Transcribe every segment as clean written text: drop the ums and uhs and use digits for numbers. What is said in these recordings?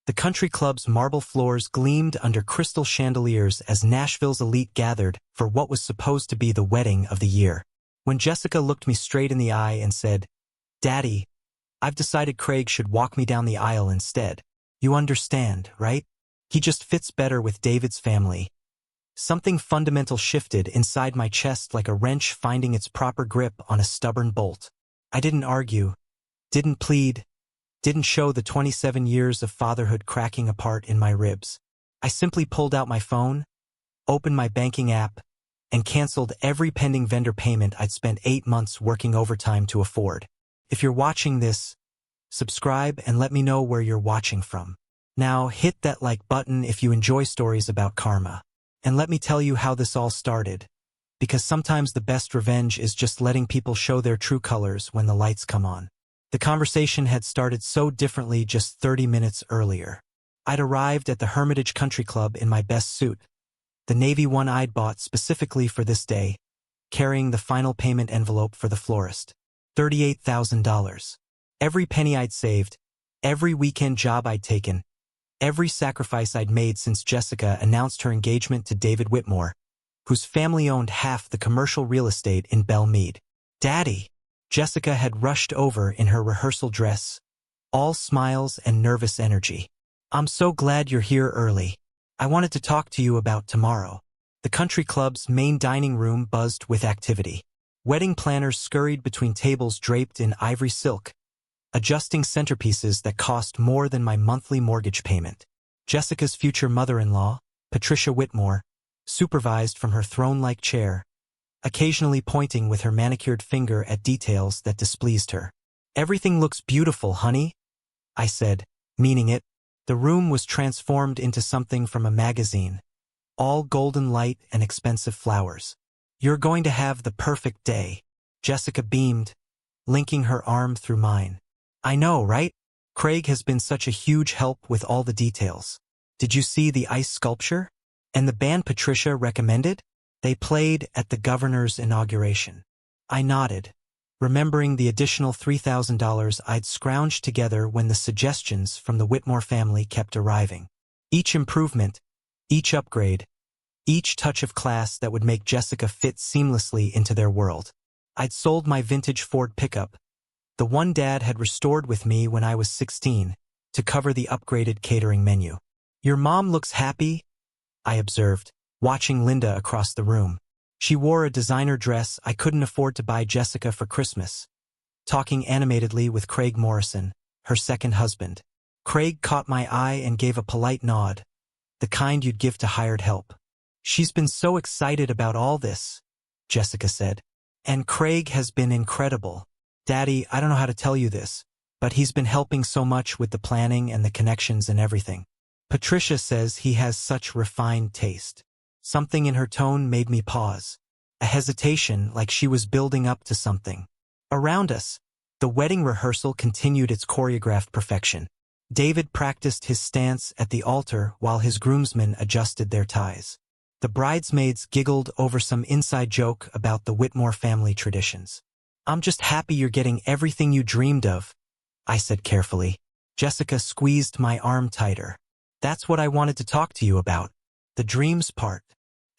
The country club's marble floors gleamed under crystal chandeliers as Nashville's elite gathered for what was supposed to be the wedding of the year. When Jessica looked me straight in the eye and said, "Daddy, I've decided Craig should walk me down the aisle instead. You understand, right? He just fits better with David's family." Something fundamental shifted inside my chest like a wrench finding its proper grip on a stubborn bolt. I didn't argue, didn't plead, didn't show the 27 years of fatherhood cracking apart in my ribs. I simply pulled out my phone, opened my banking app, and canceled every pending vendor payment I'd spent 8 months working overtime to afford. If you're watching this, subscribe and let me know where you're watching from. Now hit that like button if you enjoy stories about karma. And let me tell you how this all started, because sometimes the best revenge is just letting people show their true colors when the lights come on. The conversation had started so differently just 30 minutes earlier. I'd arrived at the Hermitage Country Club in my best suit, the navy one I'd bought specifically for this day, carrying the final payment envelope for the florist. $38,000. Every penny I'd saved, every weekend job I'd taken, every sacrifice I'd made since Jessica announced her engagement to David Whitmore, whose family owned half the commercial real estate in Belle Meade. "Daddy!" Jessica had rushed over in her rehearsal dress, all smiles and nervous energy. "I'm so glad you're here early. I wanted to talk to you about tomorrow." The country club's main dining room buzzed with activity. Wedding planners scurried between tables draped in ivory silk, adjusting centerpieces that cost more than my monthly mortgage payment. Jessica's future mother-in-law, Patricia Whitmore, supervised from her throne-like chair, occasionally pointing with her manicured finger at details that displeased her. "Everything looks beautiful, honey," I said, meaning it. The room was transformed into something from a magazine, all golden light and expensive flowers. "You're going to have the perfect day." Jessica beamed, linking her arm through mine. "I know, right? Craig has been such a huge help with all the details. Did you see the ice sculpture? And the band Patricia recommended? They played at the governor's inauguration." I nodded, remembering the additional $3,000 I'd scrounged together when the suggestions from the Whitmore family kept arriving. Each improvement, each upgrade, each touch of class that would make Jessica fit seamlessly into their world. I'd sold my vintage Ford pickup, the one Dad had restored with me when I was 16, to cover the upgraded catering menu. "Your mom looks happy," I observed, watching Linda across the room. She wore a designer dress I couldn't afford to buy Jessica for Christmas, talking animatedly with Craig Morrison, her second husband. Craig caught my eye and gave a polite nod, the kind you'd give to hired help. "She's been so excited about all this," Jessica said. "And Craig has been incredible. Daddy, I don't know how to tell you this, but he's been helping so much with the planning and the connections and everything. Patricia says he has such refined taste." Something in her tone made me pause, a hesitation like she was building up to something. Around us, the wedding rehearsal continued its choreographed perfection. David practiced his stance at the altar while his groomsmen adjusted their ties. The bridesmaids giggled over some inside joke about the Whitmore family traditions. "I'm just happy you're getting everything you dreamed of," I said carefully. Jessica squeezed my arm tighter. "That's what I wanted to talk to you about, the dreams part."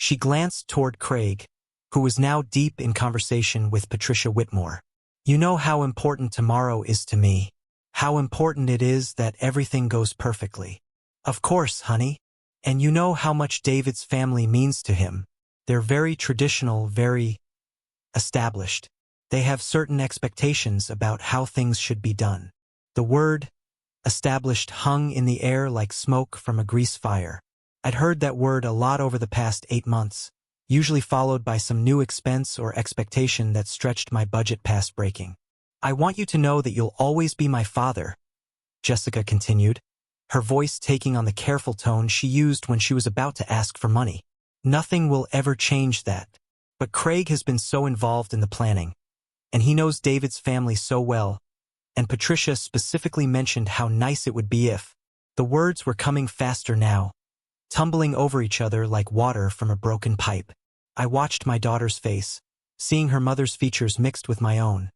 She glanced toward Craig, who was now deep in conversation with Patricia Whitmore. "You know how important tomorrow is to me, how important it is that everything goes perfectly." "Of course, honey. And you know how much David's family means to him. They're very traditional, very established. They have certain expectations about how things should be done." The word established hung in the air like smoke from a grease fire. I'd heard that word a lot over the past 8 months, usually followed by some new expense or expectation that stretched my budget past breaking. "I want you to know that you'll always be my father," Jessica continued, her voice taking on the careful tone she used when she was about to ask for money. "Nothing will ever change that. But Craig has been so involved in the planning, and he knows David's family so well, and Patricia specifically mentioned how nice it would be if—" The words were coming faster now, tumbling over each other like water from a broken pipe. I watched my daughter's face, seeing her mother's features mixed with my own,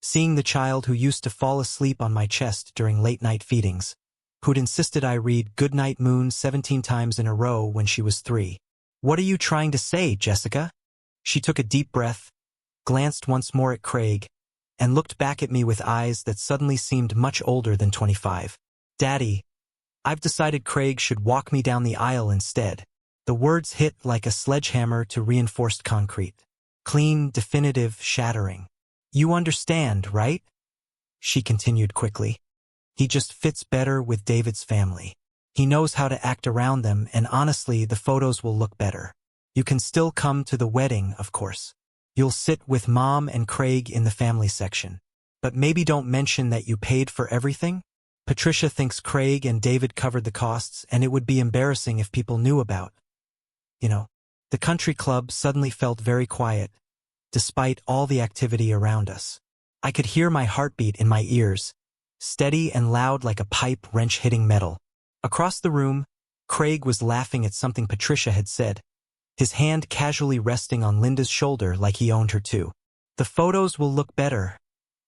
seeing the child who used to fall asleep on my chest during late-night feedings, who'd insisted I read Goodnight Moon 17 times in a row when she was 3. "What are you trying to say, Jessica?" She took a deep breath, glanced once more at Craig, and looked back at me with eyes that suddenly seemed much older than 25. "Daddy, I've decided Craig should walk me down the aisle instead." The words hit like a sledgehammer to reinforced concrete. Clean, definitive, shattering. "You understand, right?" She continued quickly. "He just fits better with David's family. He knows how to act around them, and honestly, the photos will look better. You can still come to the wedding, of course. You'll sit with Mom and Craig in the family section. But maybe don't mention that you paid for everything? Patricia thinks Craig and David covered the costs, and it would be embarrassing if people knew about. The country club suddenly felt very quiet, despite all the activity around us. I could hear my heartbeat in my ears, steady and loud like a pipe wrench hitting metal. Across the room, Craig was laughing at something Patricia had said, his hand casually resting on Linda's shoulder like he owned her too. "The photos will look better,"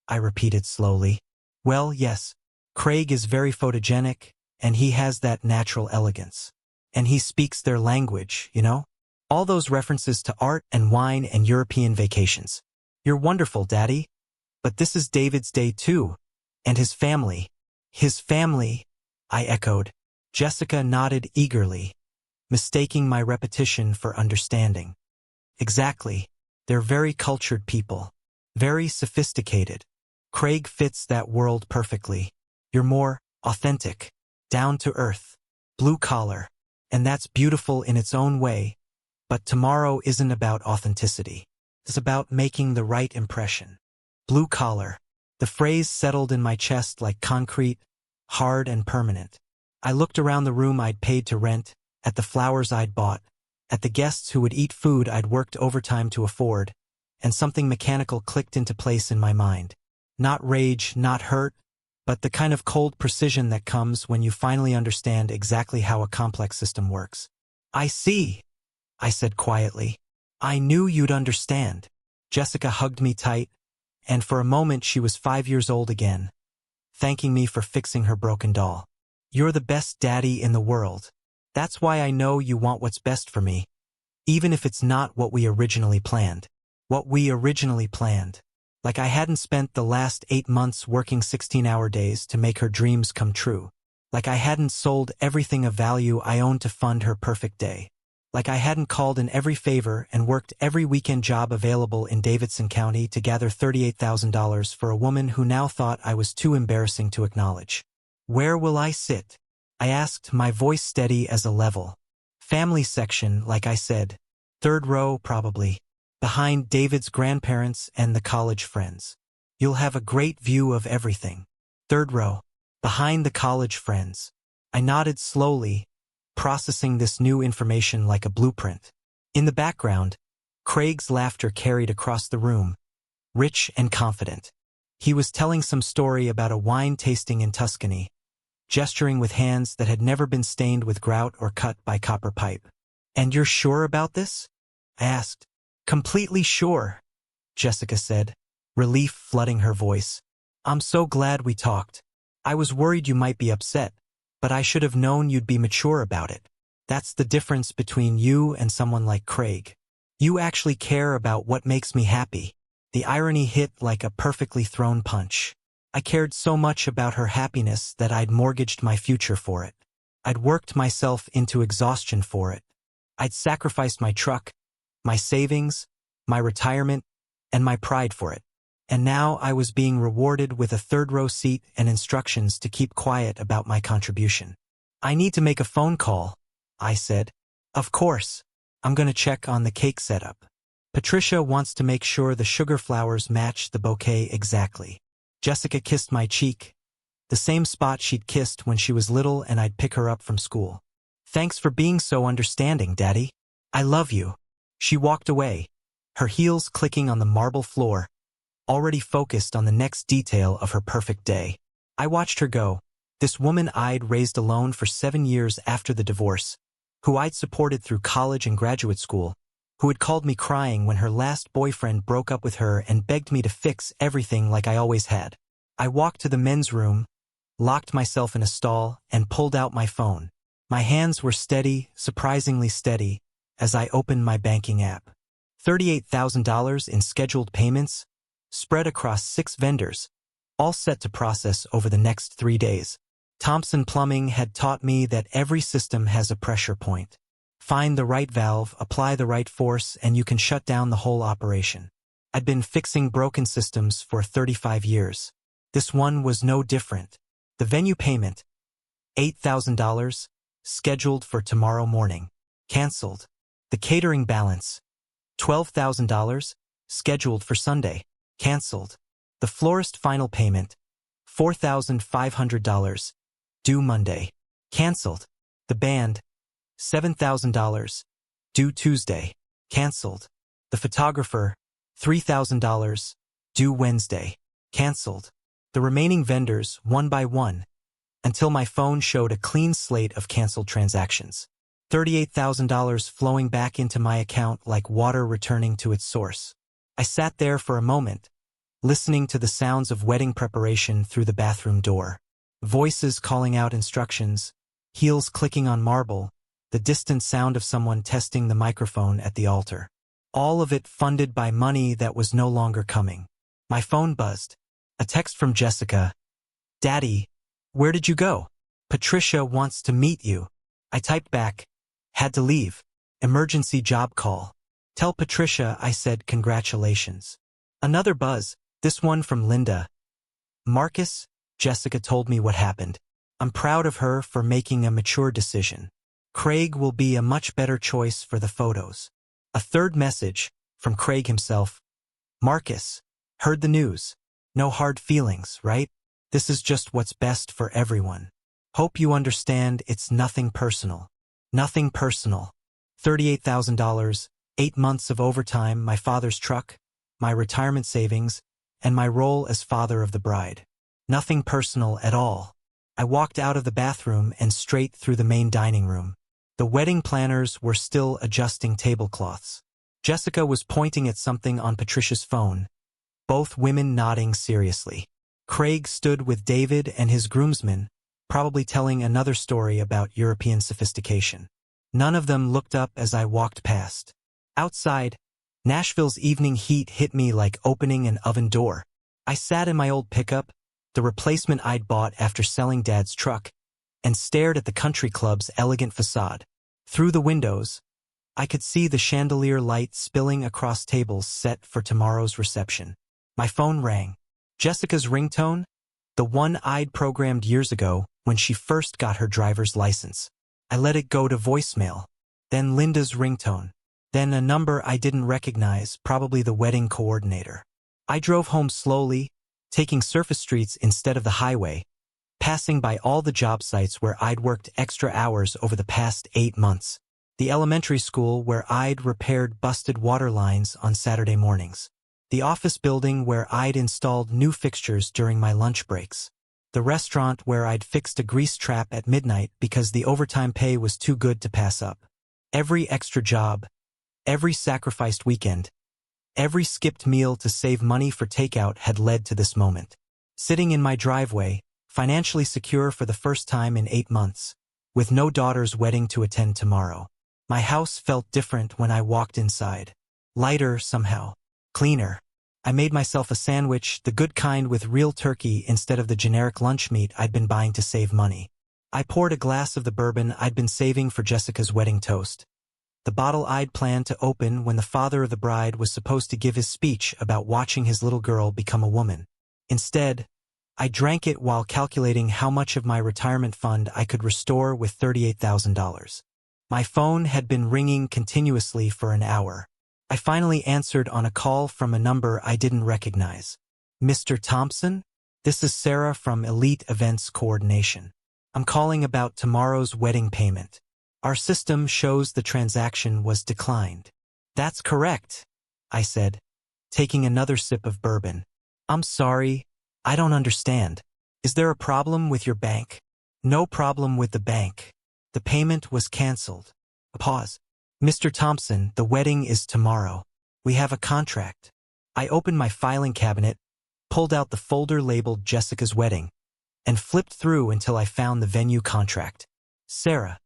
I repeated slowly. "Well, yes, Craig is very photogenic, and he has that natural elegance. And he speaks their language, All those references to art and wine and European vacations. You're wonderful, Daddy. But this is David's day too. And his family." "His family," I echoed. Jessica nodded eagerly, mistaking my repetition for understanding. "Exactly. They're very cultured people. Very sophisticated. Craig fits that world perfectly. You're more authentic, down to earth, blue collar. And that's beautiful in its own way. But tomorrow isn't about authenticity. It's about making the right impression. Blue collar." The phrase settled in my chest like concrete, hard and permanent. I looked around the room I'd paid to rent, at the flowers I'd bought, at the guests who would eat food I'd worked overtime to afford, and something mechanical clicked into place in my mind. Not rage, not hurt, but the kind of cold precision that comes when you finally understand exactly how a complex system works. "I see," I said quietly. "I knew you'd understand." Jessica hugged me tight, and for a moment she was 5 years old again, thanking me for fixing her broken doll. "You're the best daddy in the world. That's why I know you want what's best for me, even if it's not what we originally planned." What we originally planned. Like I hadn't spent the last 8 months working 16-hour days to make her dreams come true. Like I hadn't sold everything of value I owned to fund her perfect day. Like I hadn't called in every favor and worked every weekend job available in Davidson County to gather $38,000 for a woman who now thought I was too embarrassing to acknowledge. "Where will I sit?" I asked, my voice steady as a level. "Family section, like I said. 3rd row, probably. Behind David's grandparents and the college friends. You'll have a great view of everything." 3rd row. Behind the college friends. I nodded slowly, processing this new information like a blueprint. In the background, Craig's laughter carried across the room, rich and confident. He was telling some story about a wine tasting in Tuscany, gesturing with hands that had never been stained with grout or cut by copper pipe. "And you're sure about this?" I asked. "Completely sure," Jessica said, relief flooding her voice. "I'm so glad we talked. I was worried you might be upset, but I should have known you'd be mature about it. That's the difference between you and someone like Craig. You actually care about what makes me happy." The irony hit like a perfectly thrown punch. I cared so much about her happiness that I'd mortgaged my future for it. I'd worked myself into exhaustion for it. I'd sacrificed my truck, my savings, my retirement, and my pride for it. And now I was being rewarded with a 3rd row seat and instructions to keep quiet about my contribution. "I need to make a phone call," I said. "Of course. I'm going to check on the cake setup. Patricia wants to make sure the sugar flowers match the bouquet exactly." Jessica kissed my cheek, the same spot she'd kissed when she was little and I'd pick her up from school. "Thanks for being so understanding, Daddy. I love you." She walked away, her heels clicking on the marble floor, already focused on the next detail of her perfect day. I watched her go, this woman I'd raised alone for 7 years after the divorce, who I'd supported through college and graduate school, who had called me crying when her last boyfriend broke up with her and begged me to fix everything like I always had. I walked to the men's room, locked myself in a stall, and pulled out my phone. My hands were steady, surprisingly steady, as I opened my banking app. $38,000 in scheduled payments, spread across 6 vendors, all set to process over the next 3 days. Thompson Plumbing had taught me that every system has a pressure point. Find the right valve, apply the right force, and you can shut down the whole operation. I'd been fixing broken systems for 35 years. This one was no different. The venue payment, $8,000, scheduled for tomorrow morning, canceled. The catering balance, $12,000, scheduled for Sunday, canceled. The florist final payment, $4,500, due Monday, canceled. The band, $7,000, due Tuesday, canceled. The photographer, $3,000, due Wednesday, canceled. The remaining vendors, one by one, until my phone showed a clean slate of canceled transactions. $38,000 flowing back into my account like water returning to its source. I sat there for a moment, listening to the sounds of wedding preparation through the bathroom door. Voices calling out instructions, heels clicking on marble, the distant sound of someone testing the microphone at the altar. All of it funded by money that was no longer coming. My phone buzzed. A text from Jessica. "Daddy, where did you go? Patricia wants to meet you." I typed back, "Had to leave. Emergency job call." "Tell Patricia I said congratulations." Another buzz, this one from Linda. "Marcus, Jessica told me what happened. I'm proud of her for making a mature decision. Craig will be a much better choice for the photos." A third message, from Craig himself. "Marcus, heard the news. No hard feelings, right? This is just what's best for everyone. Hope you understand it's nothing personal. Nothing personal. $38,000, 8 months of overtime, my father's truck, my retirement savings, and my role as father of the bride. Nothing personal at all." I walked out of the bathroom and straight through the main dining room. The wedding planners were still adjusting tablecloths. Jessica was pointing at something on Patricia's phone, both women nodding seriously. Craig stood with David and his groomsmen, probably telling another story about European sophistication. None of them looked up as I walked past. Outside, Nashville's evening heat hit me like opening an oven door. I sat in my old pickup, the replacement I'd bought after selling Dad's truck, and stared at the country club's elegant facade. Through the windows, I could see the chandelier light spilling across tables set for tomorrow's reception. My phone rang. Jessica's ringtone, the one I'd programmed years ago when she first got her driver's license. I let it go to voicemail. Then Linda's ringtone. Then a number I didn't recognize, probably the wedding coordinator. I drove home slowly, taking surface streets instead of the highway, passing by all the job sites where I'd worked extra hours over the past 8 months. The elementary school where I'd repaired busted water lines on Saturday mornings. The office building where I'd installed new fixtures during my lunch breaks. The restaurant where I'd fixed a grease trap at midnight because the overtime pay was too good to pass up. Every extra job, every sacrificed weekend, every skipped meal to save money for takeout had led to this moment. Sitting in my driveway, financially secure for the first time in 8 months, with no daughter's wedding to attend tomorrow. My house felt different when I walked inside. Lighter somehow. Cleaner. I made myself a sandwich, the good kind with real turkey instead of the generic lunch meat I'd been buying to save money. I poured a glass of the bourbon I'd been saving for Jessica's wedding toast. The bottle I'd planned to open when the father of the bride was supposed to give his speech about watching his little girl become a woman. Instead, I drank it while calculating how much of my retirement fund I could restore with $38,000. My phone had been ringing continuously for an hour. I finally answered on a call from a number I didn't recognize. "Mr. Thompson? This is Sarah from Elite Events Coordination. I'm calling about tomorrow's wedding payment. Our system shows the transaction was declined." "That's correct," I said, taking another sip of bourbon. "I'm sorry, I don't understand. Is there a problem with your bank?" "No problem with the bank. The payment was canceled." A pause. "Mr. Thompson, the wedding is tomorrow. We have a contract." I opened my filing cabinet, pulled out the folder labeled Jessica's wedding, and flipped through until I found the venue contract. Sarah,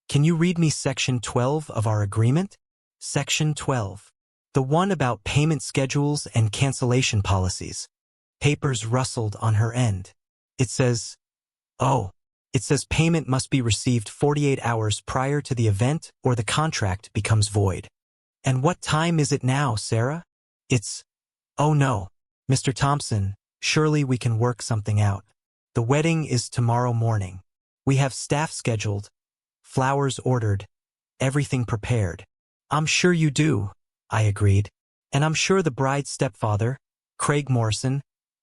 can you read me Section 12 of our agreement? Section 12. The one about payment schedules and cancellation policies. Papers rustled on her end. It says payment must be received 48 hours prior to the event or the contract becomes void. And what time is it now, Sarah? Oh no, Mr. Thompson, surely we can work something out. The wedding is tomorrow morning. We have staff scheduled, flowers ordered, everything prepared. I'm sure you do, I agreed. And I'm sure the bride's stepfather, Craig Morrison,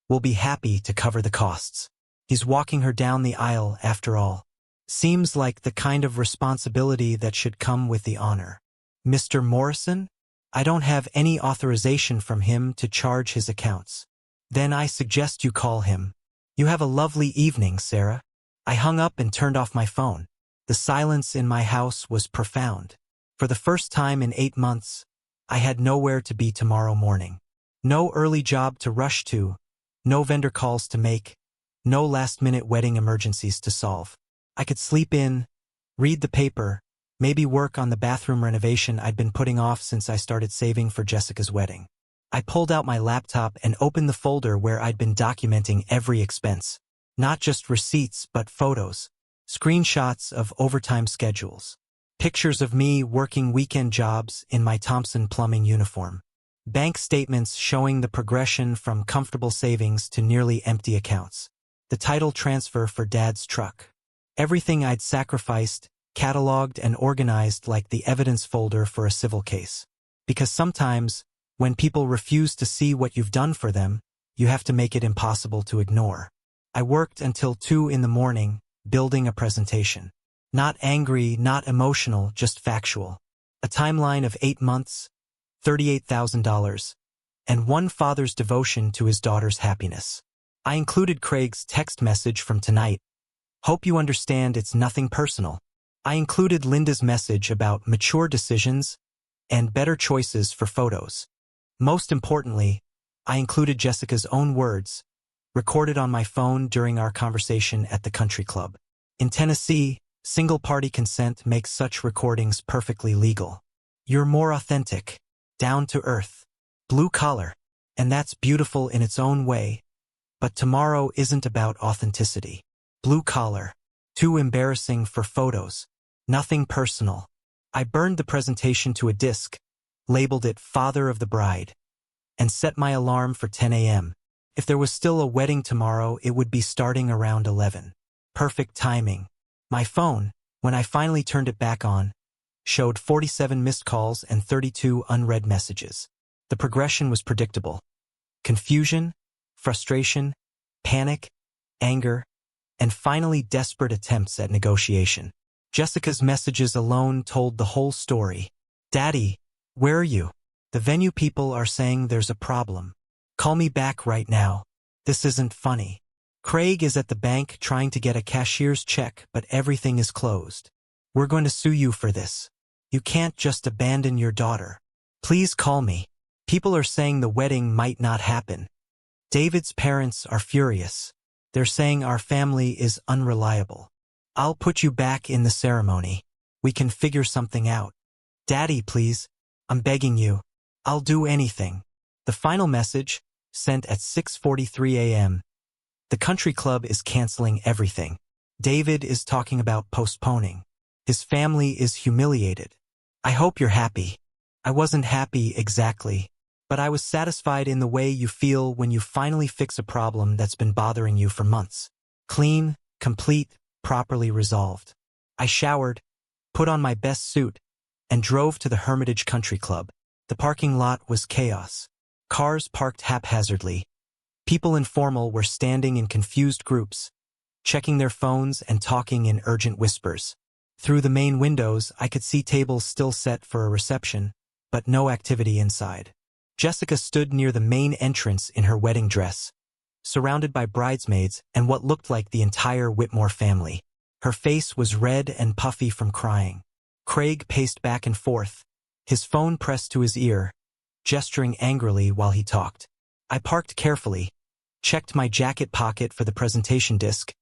will be happy to cover the costs. He's walking her down the aisle after all. Seems like the kind of responsibility that should come with the honor. Mr. Morrison? I don't have any authorization from him to charge his accounts. Then I suggest you call him. You have a lovely evening, Sarah. I hung up and turned off my phone. The silence in my house was profound. For the first time in 8 months, I had nowhere to be tomorrow morning. No early job to rush to, no vendor calls to make, no last-minute wedding emergencies to solve. I could sleep in, read the paper, maybe work on the bathroom renovation I'd been putting off since I started saving for Jessica's wedding. I pulled out my laptop and opened the folder where I'd been documenting every expense. Not just receipts, but photos, screenshots of overtime schedules, pictures of me working weekend jobs in my Thompson plumbing uniform, bank statements showing the progression from comfortable savings to nearly empty accounts, the title transfer for Dad's truck. Everything I'd sacrificed, cataloged and organized like the evidence folder for a civil case. Because sometimes, when people refuse to see what you've done for them, you have to make it impossible to ignore. I worked until 2 in the morning, building a presentation. Not angry, not emotional, just factual. A timeline of 8 months, $38,000, and one father's devotion to his daughter's happiness. I included Craig's text message from tonight. Hope you understand it's nothing personal. I included Linda's message about mature decisions and better choices for photos. Most importantly, I included Jessica's own words, recorded on my phone during our conversation at the country club. In Tennessee, single-party consent makes such recordings perfectly legal. You're more authentic, down to earth, blue collar, and that's beautiful in its own way. But tomorrow isn't about authenticity. Blue collar, too embarrassing for photos, nothing personal. I burned the presentation to a disk, labeled it Father of the Bride, and set my alarm for 10 a.m. If there was still a wedding tomorrow, it would be starting around 11. Perfect timing. My phone, when I finally turned it back on, showed 47 missed calls and 32 unread messages. The progression was predictable. Confusion, frustration, panic, anger, and finally desperate attempts at negotiation. Jessica's messages alone told the whole story. Daddy, where are you? The venue people are saying there's a problem. Call me back right now. This isn't funny. Craig is at the bank trying to get a cashier's check, but everything is closed. We're going to sue you for this. You can't just abandon your daughter. Please call me. People are saying the wedding might not happen. David's parents are furious. They're saying our family is unreliable. I'll put you back in the ceremony. We can figure something out. Daddy, please. I'm begging you. I'll do anything. The final message, sent at 6:43 a.m. The country club is canceling everything. David is talking about postponing. His family is humiliated. I hope you're happy. I wasn't happy exactly, but I was satisfied in the way you feel when you finally fix a problem that's been bothering you for months. Clean, complete, properly resolved. I showered, put on my best suit, and drove to the Hermitage Country Club. The parking lot was chaos. Cars parked haphazardly. People informal were standing in confused groups, checking their phones and talking in urgent whispers. Through the main windows, I could see tables still set for a reception, but no activity inside. Jessica stood near the main entrance in her wedding dress, surrounded by bridesmaids and what looked like the entire Whitmore family. Her face was red and puffy from crying. Craig paced back and forth, his phone pressed to his ear, gesturing angrily while he talked. I parked carefully, checked my jacket pocket for the presentation disc,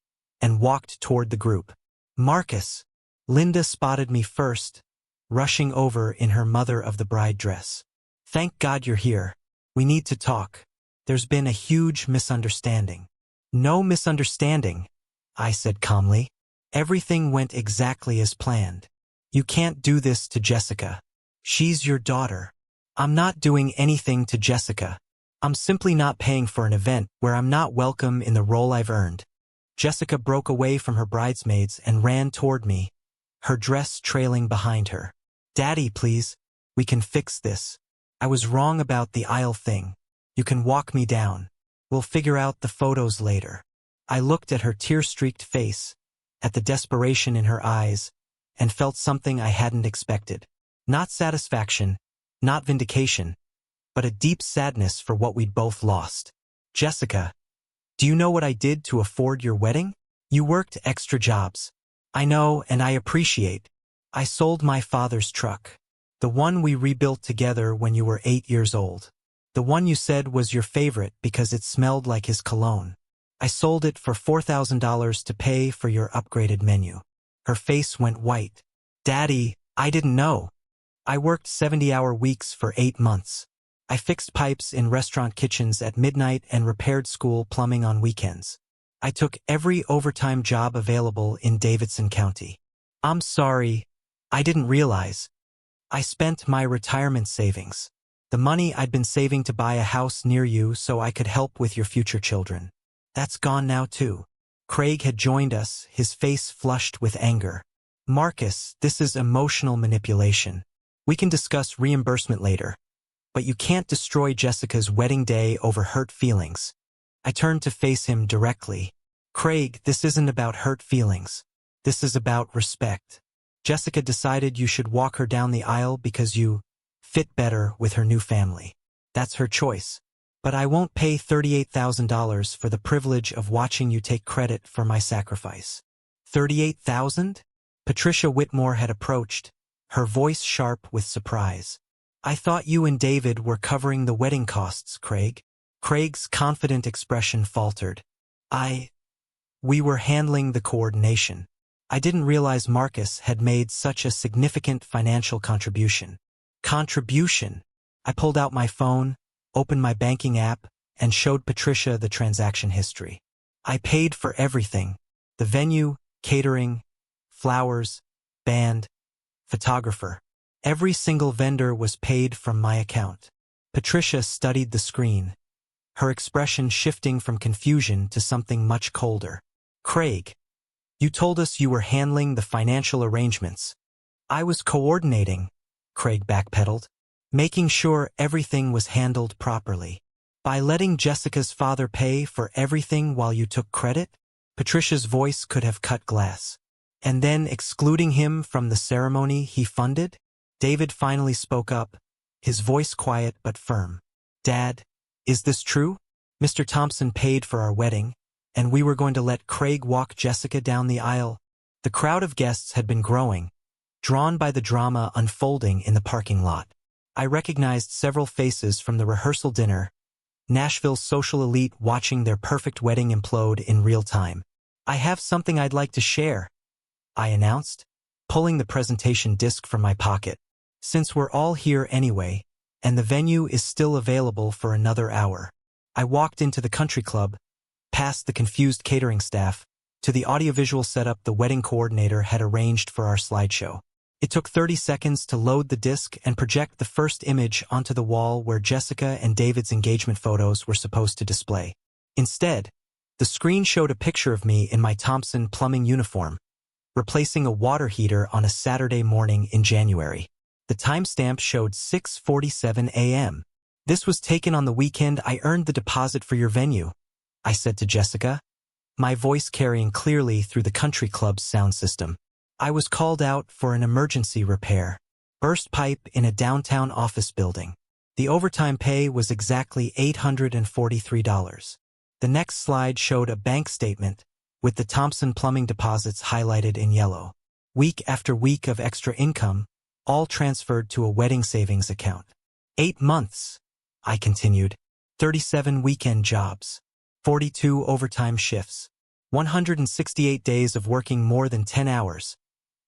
and walked toward the group. Marcus. Linda spotted me first, rushing over in her mother-of-the-bride dress. Thank God you're here. We need to talk. There's been a huge misunderstanding. No misunderstanding, I said calmly. Everything went exactly as planned. You can't do this to Jessica. She's your daughter. I'm not doing anything to Jessica. I'm simply not paying for an event where I'm not welcome in the role I've earned. Jessica broke away from her bridesmaids and ran toward me, her dress trailing behind her. Daddy, please. We can fix this. I was wrong about the aisle thing. You can walk me down. We'll figure out the photos later. I looked at her tear-streaked face, at the desperation in her eyes, and felt something I hadn't expected. Not satisfaction, not vindication, but a deep sadness for what we'd both lost. Jessica, do you know what I did to afford your wedding? You worked extra jobs. I know and I appreciate. I sold my father's truck. The one we rebuilt together when you were 8 years old. The one you said was your favorite because it smelled like his cologne. I sold it for $4,000 to pay for your upgraded menu. Her face went white. Daddy, I didn't know. I worked 70-hour weeks for 8 months. I fixed pipes in restaurant kitchens at midnight and repaired school plumbing on weekends. I took every overtime job available in Davidson County. I'm sorry, I didn't realize. I spent my retirement savings. The money I'd been saving to buy a house near you so I could help with your future children. That's gone now too. Craig had joined us, his face flushed with anger. Marcus, this is emotional manipulation. We can discuss reimbursement later. But you can't destroy Jessica's wedding day over hurt feelings. I turned to face him directly. Craig, this isn't about hurt feelings. This is about respect. Jessica decided you should walk her down the aisle because you fit better with her new family. That's her choice. But I won't pay $38,000 for the privilege of watching you take credit for my sacrifice. $38,000? Patricia Whitmore had approached, her voice sharp with surprise. I thought you and David were covering the wedding costs, Craig. Craig's confident expression faltered. We were handling the coordination. I didn't realize Marcus had made such a significant financial contribution. Contribution? I pulled out my phone, opened my banking app, and showed Patricia the transaction history. I paid for everything. The venue, catering, flowers, band, photographer. Every single vendor was paid from my account. Patricia studied the screen, her expression shifting from confusion to something much colder. Craig, you told us you were handling the financial arrangements. I was coordinating, Craig backpedaled, making sure everything was handled properly. By letting Jessica's father pay for everything while you took credit, Patricia's voice could have cut glass. And then excluding him from the ceremony he funded? David finally spoke up, his voice quiet but firm. Dad, is this true? Mr. Thompson paid for our wedding, and we were going to let Craig walk Jessica down the aisle. The crowd of guests had been growing, drawn by the drama unfolding in the parking lot. I recognized several faces from the rehearsal dinner, Nashville's social elite watching their perfect wedding implode in real time. I have something I'd like to share, I announced, pulling the presentation disc from my pocket. Since we're all here anyway, and the venue is still available for another hour. I walked into the country club, past the confused catering staff, to the audiovisual setup the wedding coordinator had arranged for our slideshow. It took 30 seconds to load the disc and project the first image onto the wall where Jessica and David's engagement photos were supposed to display. Instead, the screen showed a picture of me in my Thompson plumbing uniform, replacing a water heater on a Saturday morning in January. The timestamp showed 6:47 a.m. This was taken on the weekend I earned the deposit for your venue, I said to Jessica, my voice carrying clearly through the country club's sound system. I was called out for an emergency repair. Burst pipe in a downtown office building. The overtime pay was exactly $843. The next slide showed a bank statement, with the Thompson plumbing deposits highlighted in yellow. Week after week of extra income, all transferred to a wedding savings account. 8 months, I continued. 37 weekend jobs. 42 overtime shifts. 168 days of working more than 10 hours,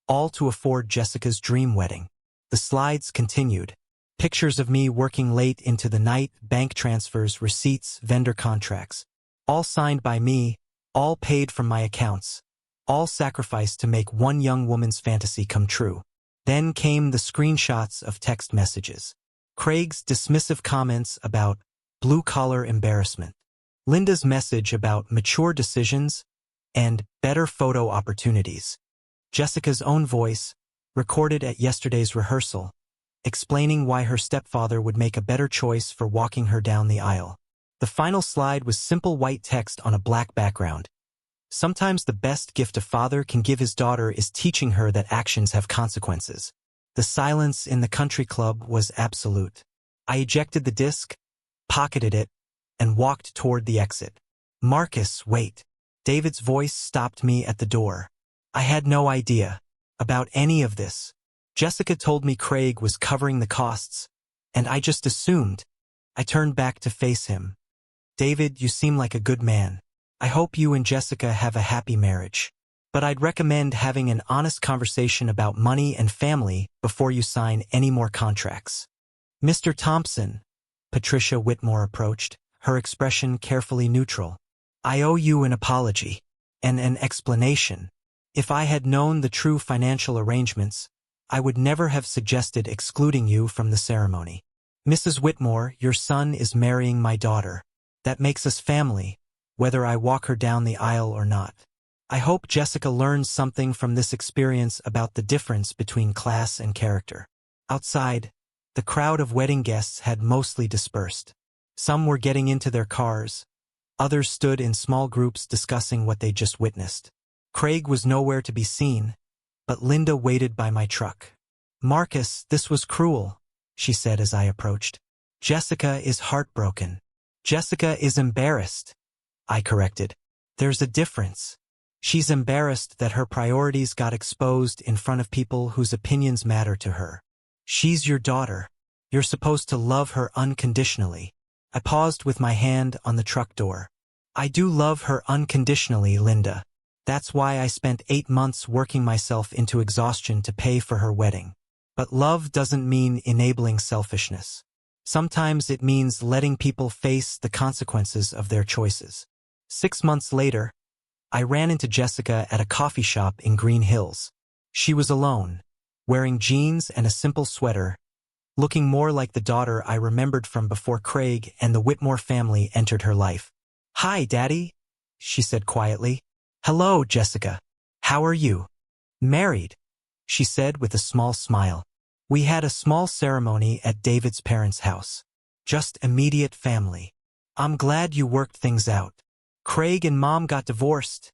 all to afford Jessica's dream wedding. The slides continued. Pictures of me working late into the night, bank transfers, receipts, vendor contracts. All signed by me, all paid from my accounts. All sacrificed to make one young woman's fantasy come true. Then came the screenshots of text messages. Craig's dismissive comments about blue-collar embarrassment. Linda's message about mature decisions and better photo opportunities. Jessica's own voice, recorded at yesterday's rehearsal, explaining why her stepfather would make a better choice for walking her down the aisle. The final slide was simple white text on a black background. Sometimes the best gift a father can give his daughter is teaching her that actions have consequences. The silence in the country club was absolute. I ejected the disc, pocketed it, and walked toward the exit. Marcus, wait. David's voice stopped me at the door. I had no idea about any of this. Jessica told me Craig was covering the costs, and I just assumed. I turned back to face him. David, you seem like a good man. I hope you and Jessica have a happy marriage. But I'd recommend having an honest conversation about money and family before you sign any more contracts. Mr. Thompson, Patricia Whitmore approached, her expression carefully neutral. I owe you an apology and an explanation. If I had known the true financial arrangements, I would never have suggested excluding you from the ceremony. Mrs. Whitmore, your son is marrying my daughter. That makes us family, whether I walk her down the aisle or not. I hope Jessica learns something from this experience about the difference between class and character. Outside, the crowd of wedding guests had mostly dispersed. Some were getting into their cars. Others stood in small groups discussing what they just witnessed. Craig was nowhere to be seen, but Linda waited by my truck. Marcus, this was cruel, she said as I approached. Jessica is heartbroken. Jessica is embarrassed, I corrected. There's a difference. She's embarrassed that her priorities got exposed in front of people whose opinions matter to her. She's your daughter. You're supposed to love her unconditionally. I paused with my hand on the truck door. I do love her unconditionally, Linda. That's why I spent 8 months working myself into exhaustion to pay for her wedding. But love doesn't mean enabling selfishness. Sometimes it means letting people face the consequences of their choices. 6 months later, I ran into Jessica at a coffee shop in Green Hills. She was alone, wearing jeans and a simple sweater, looking more like the daughter I remembered from before Craig and the Whitmore family entered her life. Hi, Daddy, she said quietly. Hello, Jessica. How are you? Married, she said with a small smile. We had a small ceremony at David's parents' house. Just immediate family. I'm glad you worked things out. Craig and Mom got divorced,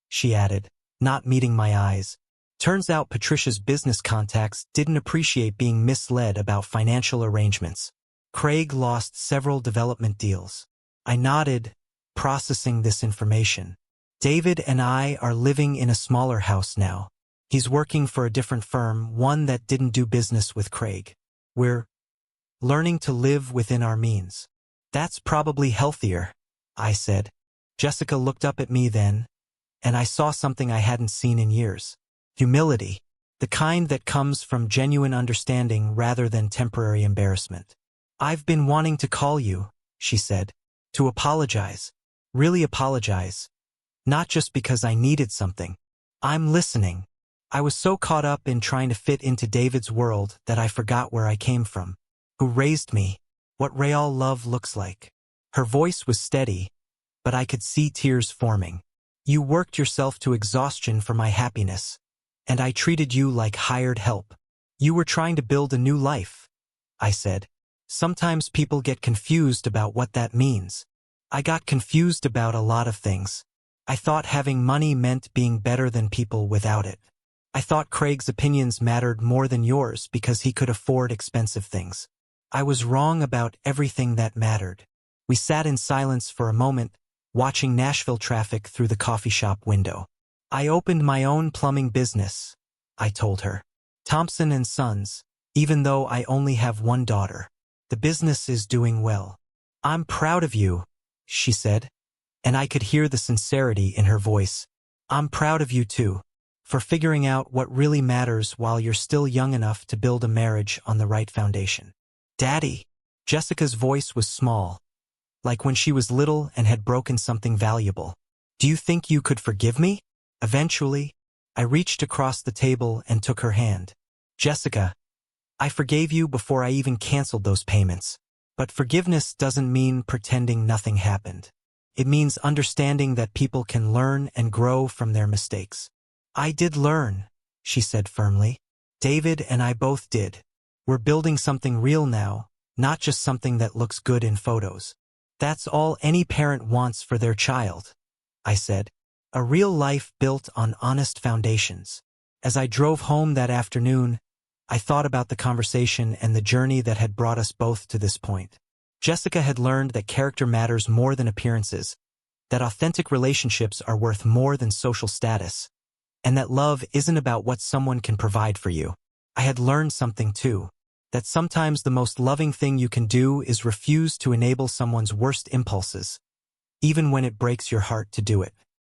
she added, not meeting my eyes. Turns out Patricia's business contacts didn't appreciate being misled about financial arrangements. Craig lost several development deals. I nodded, processing this information. David and I are living in a smaller house now. He's working for a different firm, one that didn't do business with Craig. We're learning to live within our means. That's probably healthier, I said. Jessica looked up at me then, and I saw something I hadn't seen in years. Humility, the kind that comes from genuine understanding rather than temporary embarrassment. I've been wanting to call you, she said, to apologize. Really apologize. Not just because I needed something. I'm listening. I was so caught up in trying to fit into David's world that I forgot where I came from, who raised me, what real love looks like. Her voice was steady, but I could see tears forming. You worked yourself to exhaustion for my happiness, and I treated you like hired help. You were trying to build a new life, I said. Sometimes people get confused about what that means. I got confused about a lot of things. I thought having money meant being better than people without it. I thought Craig's opinions mattered more than yours because he could afford expensive things. I was wrong about everything that mattered. We sat in silence for a moment, watching Nashville traffic through the coffee shop window. I opened my own plumbing business, I told her. Thompson and Sons, even though I only have one daughter. The business is doing well. I'm proud of you, she said. and I could hear the sincerity in her voice. I'm proud of you too, for figuring out what really matters while you're still young enough to build a marriage on the right foundation. Daddy. Jessica's voice was small, like when she was little and had broken something valuable. Do you think you could forgive me? Eventually, I reached across the table and took her hand. Jessica, I forgave you before I even canceled those payments. But forgiveness doesn't mean pretending nothing happened. It means understanding that people can learn and grow from their mistakes. I did learn, she said firmly. David and I both did. We're building something real now, not just something that looks good in photos. That's all any parent wants for their child, I said. A real life built on honest foundations. As I drove home that afternoon, I thought about the conversation and the journey that had brought us both to this point. Jessica had learned that character matters more than appearances, that authentic relationships are worth more than social status, and that love isn't about what someone can provide for you. I had learned something too, that sometimes the most loving thing you can do is refuse to enable someone's worst impulses, even when it breaks your heart to do it.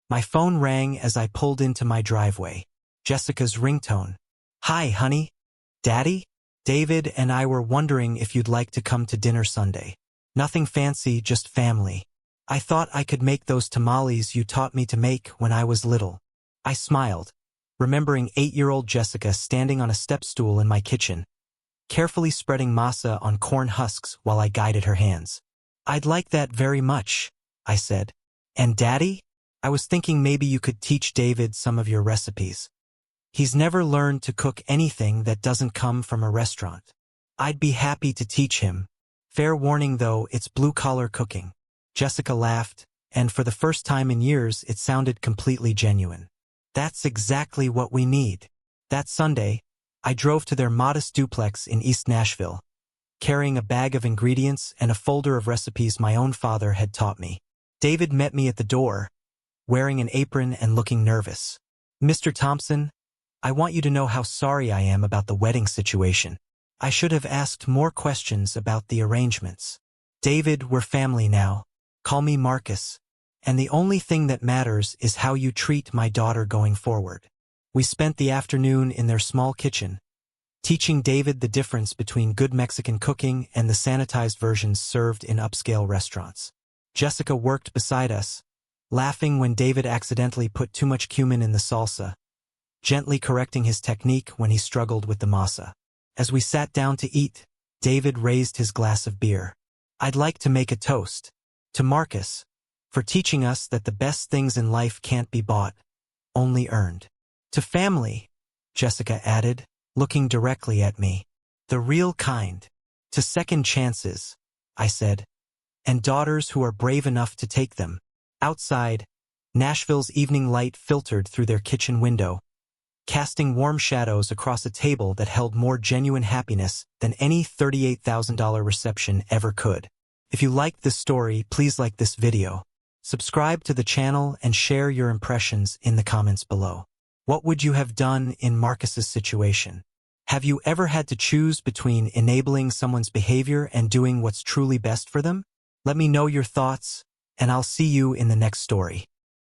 My phone rang as I pulled into my driveway. Jessica's ringtone. Hi, honey. Daddy? David and I were wondering if you'd like to come to dinner Sunday. Nothing fancy, just family. I thought I could make those tamales you taught me to make when I was little. I smiled, remembering 8-year-old Jessica standing on a step stool in my kitchen, carefully spreading masa on corn husks while I guided her hands. I'd like that very much, I said. And Daddy? I was thinking maybe you could teach David some of your recipes. He's never learned to cook anything that doesn't come from a restaurant. I'd be happy to teach him. Fair warning though, it's blue-collar cooking. Jessica laughed, and for the first time in years it sounded completely genuine. That's exactly what we need. That Sunday, I drove to their modest duplex in East Nashville, carrying a bag of ingredients and a folder of recipes my own father had taught me. David met me at the door, wearing an apron and looking nervous. Mr. Thompson, I want you to know how sorry I am about the wedding situation. I should have asked more questions about the arrangements. David, we're family now. Call me Marcus. And the only thing that matters is how you treat my daughter going forward. We spent the afternoon in their small kitchen, teaching David the difference between good Mexican cooking and the sanitized versions served in upscale restaurants. Jessica worked beside us, laughing when David accidentally put too much cumin in the salsa, gently correcting his technique when he struggled with the masa. As we sat down to eat, David raised his glass of beer. I'd like to make a toast to Marcus for teaching us that the best things in life can't be bought, only earned. To family, Jessica added, looking directly at me. The real kind. To second chances, I said, and daughters who are brave enough to take them. Outside, Nashville's evening light filtered through their kitchen window, casting warm shadows across a table that held more genuine happiness than any $38,000 reception ever could. If you liked this story, please like this video, subscribe to the channel, and share your impressions in the comments below. What would you have done in Marcus's situation? Have you ever had to choose between enabling someone's behavior and doing what's truly best for them? Let me know your thoughts, and I'll see you in the next story.